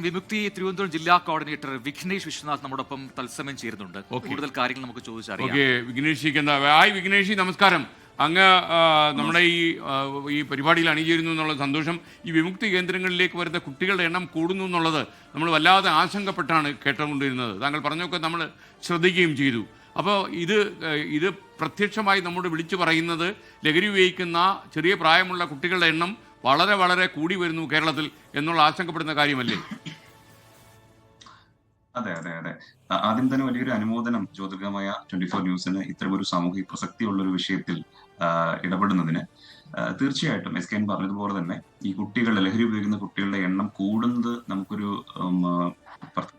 വിമുക്തി തിരുവനന്തപുരം ജില്ലാ കോർഡിനേറ്റർ വിഘ്നേഷ് വിശ്വനാഥ് നമ്മോടൊപ്പം തത്സമയം ചേരുന്നുണ്ട്. കൂടുതൽ കാര്യങ്ങൾ നമുക്ക് ചോദിച്ചറിയാം. വിഘ്നേഷ്, നമസ്കാരം. അങ്ങ് നമ്മുടെ ഈ പരിപാടിയിൽ അണിചേരുന്നു എന്നുള്ള സന്തോഷം. ഈ വിമുക്തി കേന്ദ്രങ്ങളിലേക്ക് വരുന്ന കുട്ടികളുടെ എണ്ണം കൂടുന്നു എന്നുള്ളത് നമ്മൾ വല്ലാതെ ആശങ്കപ്പെട്ടാണ് കേട്ടുകൊണ്ടിരുന്നത്. താങ്കൾ പറഞ്ഞൊക്കെ നമ്മൾ ശ്രദ്ധിക്കുകയും ചെയ്തു. അപ്പോൾ ഇത് പ്രത്യക്ഷമായി നമ്മോട് വിളിച്ചു പറയുന്നത് ലഹരി ഉപയോഗിക്കുന്ന ചെറിയ പ്രായമുള്ള കുട്ടികളുടെ എണ്ണം വളരെ വളരെ കൂടി വരുന്നു കേരളത്തിൽ എന്നുള്ള ആശങ്കപ്പെടുന്ന കാര്യമല്ലേ? അതെ അതെ അതെ ആദ്യം തന്നെ വലിയൊരു അനുമോദനം ജ്യോതിർഗമായ 24 ന്യൂസിന് ഇത്തരമൊരു സാമൂഹിക പ്രസക്തിയുള്ള ഒരു വിഷയത്തിൽ ഇടപെടുന്നതിന്. തീർച്ചയായിട്ടും SKN പറഞ്ഞതുപോലെ തന്നെ ഈ കുട്ടികളുടെ ലഹരി ഉപയോഗിക്കുന്ന കുട്ടികളുടെ എണ്ണം കൂടുന്നത് നമുക്കൊരു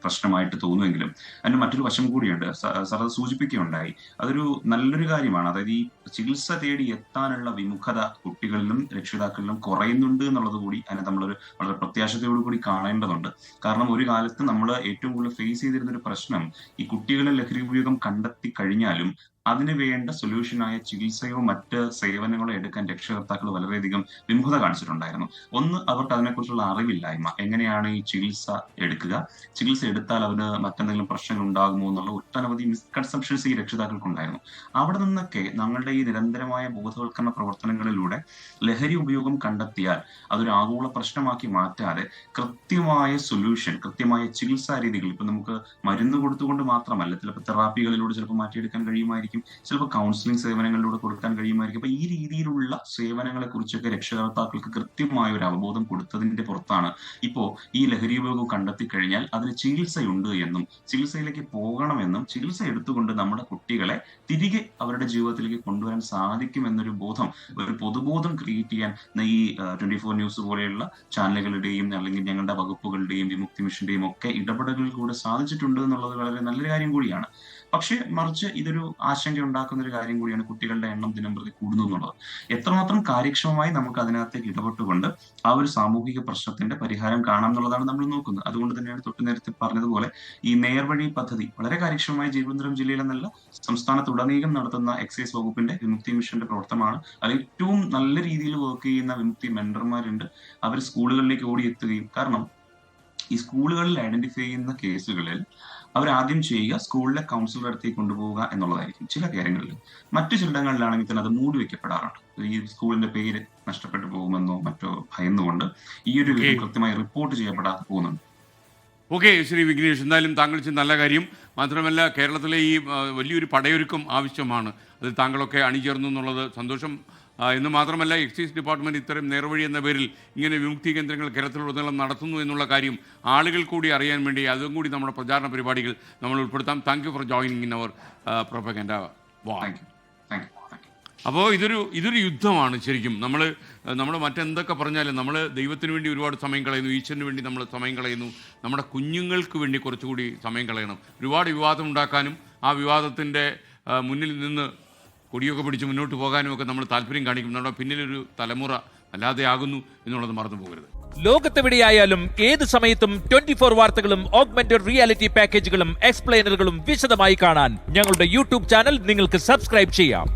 പ്രശ്നമായിട്ട് തോന്നുമെങ്കിലും അതിന് മറ്റൊരു വശം കൂടിയുണ്ട്. സാർ അത് സൂചിപ്പിക്കുകയുണ്ടായി. അതൊരു നല്ലൊരു കാര്യമാണ്. അതായത് ഈ ചികിത്സ തേടി എത്താനുള്ള വിമുഖത കുട്ടികളിലും രക്ഷിതാക്കളിലും കുറയുന്നുണ്ട് എന്നുള്ളത് കൂടി അതിനെ നമ്മളൊരു വളരെ പ്രത്യാശയോടു കൂടി കാണേണ്ടതുണ്ട്. കാരണം ഒരു കാലത്ത് നമ്മൾ ഏറ്റവും കൂടുതൽ ഫേസ് ചെയ്തിരുന്ന ഒരു പ്രശ്നം ഈ കുട്ടികളെ ലഹരി ഉപയോഗം കണ്ടെത്തി കഴിഞ്ഞാലും അതിന് വേണ്ട സൊല്യൂഷനായ ചികിത്സയോ മറ്റ് സേവനങ്ങളോ എടുക്കാൻ രക്ഷകർത്താക്കൾ വളരെയധികം വിമുഖത കാണിച്ചിട്ടുണ്ടായിരുന്നു. ഒന്ന്, അവർക്ക് അതിനെക്കുറിച്ചുള്ള അറിവില്ലായ്മ. എങ്ങനെയാണ് ഈ ചികിത്സ എടുക്കുക, ചികിത്സ എടുത്താൽ അവന് മറ്റെന്തെങ്കിലും പ്രശ്നങ്ങൾ ഉണ്ടാകുമോ എന്നുള്ള ഒട്ടനവധി മിസ്കൺസെപ്ഷൻസ് ഈ രക്ഷിതാക്കൾക്കുണ്ടായിരുന്നു. അവിടെ നിന്നൊക്കെ ഞങ്ങളുടെ ഈ നിരന്തരമായ ബോധവൽക്കരണ പ്രവർത്തനങ്ങളിലൂടെ ലഹരി ഉപയോഗം കണ്ടെത്തിയാൽ അതൊരു ആഗോള പ്രശ്നമാക്കി മാറ്റാതെ കൃത്യമായ സൊല്യൂഷൻ, കൃത്യമായ ചികിത്സാ രീതികൾ, ഇപ്പൊ നമുക്ക് മരുന്ന് കൊടുത്തുകൊണ്ട് മാത്രമല്ല, ചിലപ്പോൾ തെറാപ്പികളിലൂടെ ചിലപ്പോൾ മാറ്റിയെടുക്കാൻ കഴിയുമായിരിക്കും, ചിലപ്പോൾ കൗൺസിലിംഗ് സേവനങ്ങളിലൂടെ കൊടുക്കാൻ കഴിയുമായിരിക്കും. അപ്പൊ ഈ രീതിയിലുള്ള സേവനങ്ങളെ കുറിച്ചൊക്കെ രക്ഷകർത്താക്കൾക്ക് കൃത്യമായ ഒരു അവബോധം കൊടുത്തതിന്റെ പുറത്താണ് ഇപ്പോ ഈ ലഹരി ഉപയോഗം കണ്ടെത്തി കഴിഞ്ഞാൽ അതിന് ചികിത്സയുണ്ട് എന്നും ചികിത്സയിലേക്ക് പോകണമെന്നും ചികിത്സ എടുത്തുകൊണ്ട് നമ്മുടെ കുട്ടികളെ തിരികെ അവരുടെ ജീവിതത്തിലേക്ക് കൊണ്ടുവരാൻ സാധിക്കും എന്നൊരു ബോധം, ഒരു പൊതുബോധം ക്രിയേറ്റ് ചെയ്യാൻ ഈ 24 ന്യൂസ് പോലെയുള്ള ചാനലുകളുടെയും അല്ലെങ്കിൽ ഞങ്ങളുടെ വകുപ്പുകളുടെയും വിമുക്തി മിഷന്റെയും ഒക്കെ ഇടപെടലുകളിൽ കൂടെ സാധിച്ചിട്ടുണ്ട് എന്നുള്ളത് വളരെ നല്ലൊരു കാര്യം കൂടിയാണ്. പക്ഷെ മറിച്ച് ഇതൊരു ആശങ്ക ഉണ്ടാക്കുന്ന ഒരു കാര്യം കൂടിയാണ് കുട്ടികളുടെ എണ്ണം ദിനംപ്രതി കൂടുന്നു എന്നുള്ളത്. എത്രമാത്രം കാര്യക്ഷമമായി നമുക്ക് അതിനകത്തേക്ക് ഇടപെട്ടുകൊണ്ട് ആ ഒരു സാമൂഹിക പ്രശ്നത്തിന്റെ പരിഹാരം കാണാം എന്നുള്ളതാണ് നമ്മൾ നോക്കുന്നത്. അതുകൊണ്ട് തന്നെയാണ് തൊട്ട് നേരത്തെ പറഞ്ഞതുപോലെ ഈ നേർവഴി പദ്ധതി വളരെ കാര്യക്ഷമമായി തിരുവനന്തപുരം ജില്ലയിലെന്നല്ല സംസ്ഥാനത്തുടനീളം നടത്തുന്ന എക്സൈസ് വകുപ്പിന്റെ വിമുക്തി മിഷന്റെ പ്രവർത്തനമാണ്. അത് ഏറ്റവും നല്ല രീതിയിൽ വർക്ക് ചെയ്യുന്ന വിമുക്തി മെന്റർമാരുണ്ട്. അവർ സ്കൂളുകളിലേക്ക് ഓടിയെത്തുകയും, കാരണം ഈ സ്കൂളുകളിൽ ഐഡന്റിഫൈ ചെയ്യുന്ന കേസുകളിൽ അവരാദ്യം ചെയ്യുക സ്കൂളിലെ കൗൺസിലർ അടുത്തേക്ക് കൊണ്ടുപോവുക എന്നുള്ളതായിരിക്കും. ചില കാര്യങ്ങളിൽ മറ്റു ചിലടങ്ങളിലാണെങ്കിൽ തന്നെ അത് മൂടി വെക്കപ്പെടാറുണ്ട്. ഈ സ്കൂളിന്റെ പേര് നഷ്ടപ്പെട്ടു പോകുമെന്നോ മറ്റോ ഭയന്നുകൊണ്ട് ഈ ഒരു കൃത്യമായി റിപ്പോർട്ട് ചെയ്യപ്പെടാതെ പോകുന്നുണ്ട്. ഓക്കെ, ശ്രീ വിഘ്നേഷ്, എന്തായാലും താങ്കൾ ചെയ്ത നല്ല കാര്യം. മാത്രമല്ല, കേരളത്തിലെ ഈ വലിയൊരു പടയൊരുക്കം ആവശ്യമാണ്. അത് താങ്കളൊക്കെ അണിചേർന്നു എന്നുള്ളത് സന്തോഷം. എന്ന് മാത്രമല്ല, എക്സൈസ് ഡിപ്പാർട്ട്മെൻറ്റ് ഇത്തരം നേർവഴി എന്ന പേരിൽ ഇങ്ങനെ വിമുക്തി കേന്ദ്രങ്ങൾ കേരളത്തിലുടനീളം നടത്തുന്നു എന്നുള്ള കാര്യം ആളുകൾ കൂടി അറിയാൻ വേണ്ടി അതും കൂടി നമ്മുടെ പ്രചാരണ പരിപാടികൾ നമ്മൾ ഉൾപ്പെടുത്താം. Thank you for joining in our propaganda war. അപ്പോൾ ഇതൊരു യുദ്ധമാണ് ശരിക്കും. നമ്മൾ മറ്റെന്തൊക്കെ പറഞ്ഞാലും നമ്മൾ ദൈവത്തിന് വേണ്ടി ഒരുപാട് സമയം കളയുന്നു, ഈശ്വരന് വേണ്ടി നമ്മൾ സമയം കളയുന്നു, നമ്മുടെ കുഞ്ഞുങ്ങൾക്ക് വേണ്ടി കുറച്ചുകൂടി സമയം കളയണം. ഒരുപാട് വിവാദം ഉണ്ടാക്കാനും ആ വിവാദത്തിൻ്റെ മുന്നിൽ നിന്ന് കൊടിയൊക്കെ പിടിച്ച് മുന്നോട്ട് പോകാനും ഒക്കെ നമ്മൾ താല്പര്യം കാണിക്കും. നമ്മുടെ പിന്നിലൊരു തലമുറ അല്ലാതെ ആകുന്നു എന്നുള്ളത് മറന്നു പോകരുത്. ലോകത്തെവിടെയായാലും ഏത് സമയത്തും 24 വാർത്തകളും ഓഗ്മെന്റഡ് റിയാലിറ്റി പാക്കേജുകളും എക്സ്പ്ലെയിനറുകളും വിശദമായി കാണാൻ ഞങ്ങളുടെ യൂട്യൂബ് ചാനൽ നിങ്ങൾക്ക് സബ്സ്ക്രൈബ് ചെയ്യാം.